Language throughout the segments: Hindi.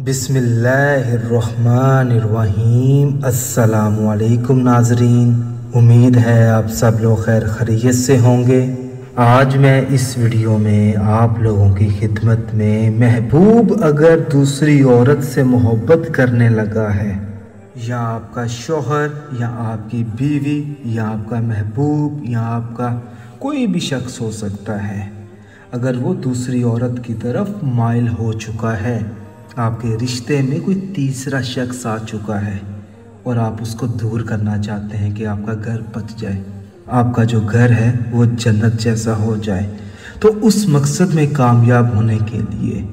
बिस्मिल्लाहिर्रहमानिर्रहीम। अस्सलामुअलैकुम नाज़रीन, उम्मीद है आप सब लोग खैर खैरियत से होंगे। आज मैं इस वीडियो में आप लोगों की खिदमत में महबूब अगर दूसरी औरत से मोहब्बत करने लगा है, या आपका शौहर या आपकी बीवी या आपका महबूब या आपका कोई भी शख्स हो सकता है, अगर वो दूसरी औरत की तरफ माइल हो चुका है, आपके रिश्ते में कोई तीसरा शख्स आ चुका है और आप उसको दूर करना चाहते हैं कि आपका घर बच जाए, आपका जो घर है वो जन्नत जैसा हो जाए, तो उस मकसद में कामयाब होने के लिए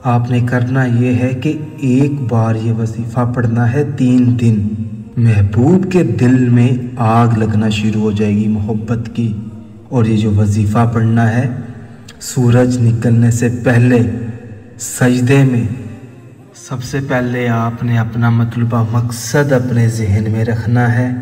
आपने करना ये है कि एक बार ये वजीफ़ा पढ़ना है 3 दिन। महबूब के दिल में आग लगना शुरू हो जाएगी मोहब्बत की। और ये जो वजीफ़ा पढ़ना है सूरज निकलने से पहले सजदे में सबसे पहले आपने अपना मतलूबा मकसद अपने जहन में रखना है।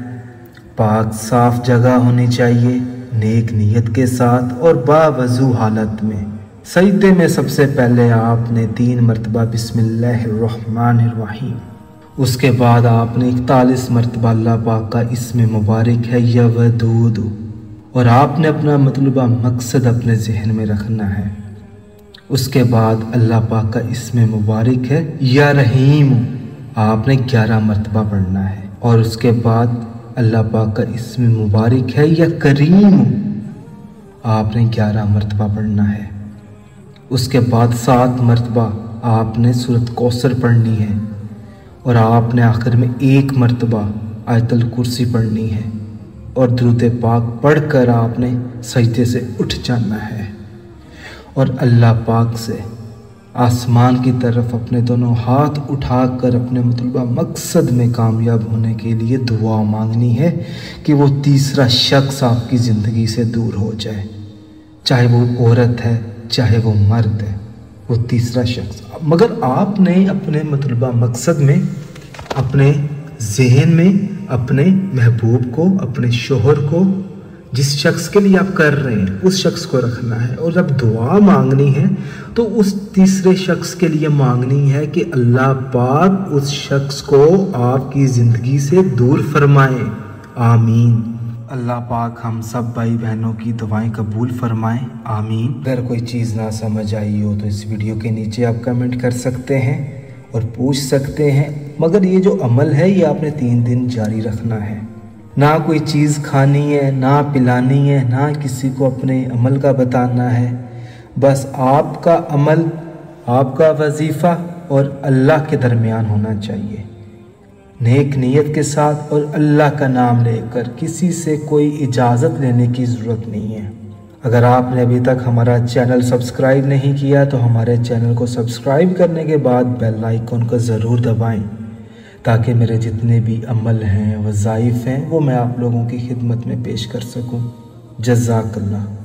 पाक साफ जगह होनी चाहिए, नेक नीयत के साथ और बावजू हालत में। सजदे में सबसे पहले आपने 3 मरतबा बिस्मिल्लाहिर्रहमानिर्रहीम, उसके बाद आपने 41 मरतबा अल्लाह पाक का इसमें मुबारक है या वदूद, और आपने अपना मतलूबा मकसद अपने जहन में रखना है। उसके बाद अल्लाह पाक का इसमें मुबारक है या रहीम आपने 11 मरतबा पढ़ना है। और उसके बाद अल्लाह पाक का इसमें मुबारक है या करीम आपने 11 मरतबा पढ़ना है। उसके बाद 7 मरतबा आपने सूरत कौसर पढ़नी है और आपने आखिर में 1 मरतबा आयतुल कुर्सी पढ़नी है और दुरूद पाक पढ़कर आपने सजदे से उठ जाना है और अल्लाह पाक से आसमान की तरफ अपने दोनों हाथ उठाकर अपने मतलूबा मकसद में कामयाब होने के लिए दुआ मांगनी है कि वो तीसरा शख्स आपकी ज़िंदगी से दूर हो जाए, चाहे वो औरत है चाहे वो मर्द है, वो तीसरा शख्स। मगर आपने अपने मतलूबा मकसद में, अपने जहन में अपने महबूब को, अपने शोहर को, जिस शख्स के लिए आप कर रहे हैं उस शख्स को रखना है। और जब दुआ मांगनी है तो उस तीसरे शख्स के लिए मांगनी है कि अल्लाह पाक उस शख्स को आपकी ज़िंदगी से दूर फरमाए। आमीन। अल्लाह पाक हम सब भाई बहनों की दुआएं कबूल फरमाएं। आमीन। अगर कोई चीज़ ना समझ आई हो तो इस वीडियो के नीचे आप कमेंट कर सकते हैं और पूछ सकते हैं। मगर ये जो अमल है ये आपने 3 दिन जारी रखना है। ना कोई चीज़ खानी है, ना पिलानी है, ना किसी को अपने अमल का बताना है। बस आपका अमल, आपका वजीफ़ा और अल्लाह के दरमियान होना चाहिए, नेक नीयत के साथ और अल्लाह का नाम लेकर। किसी से कोई इजाज़त लेने की ज़रूरत नहीं है। अगर आपने अभी तक हमारा चैनल सब्सक्राइब नहीं किया तो हमारे चैनल को सब्सक्राइब करने के बाद बेल आइकन को ज़रूर दबाएं, ताकि मेरे जितने भी अमल हैं, वज़ाइफ हैं, वो मैं आप लोगों की खिदमत में पेश कर सकूं। जज़ाकल्लाह।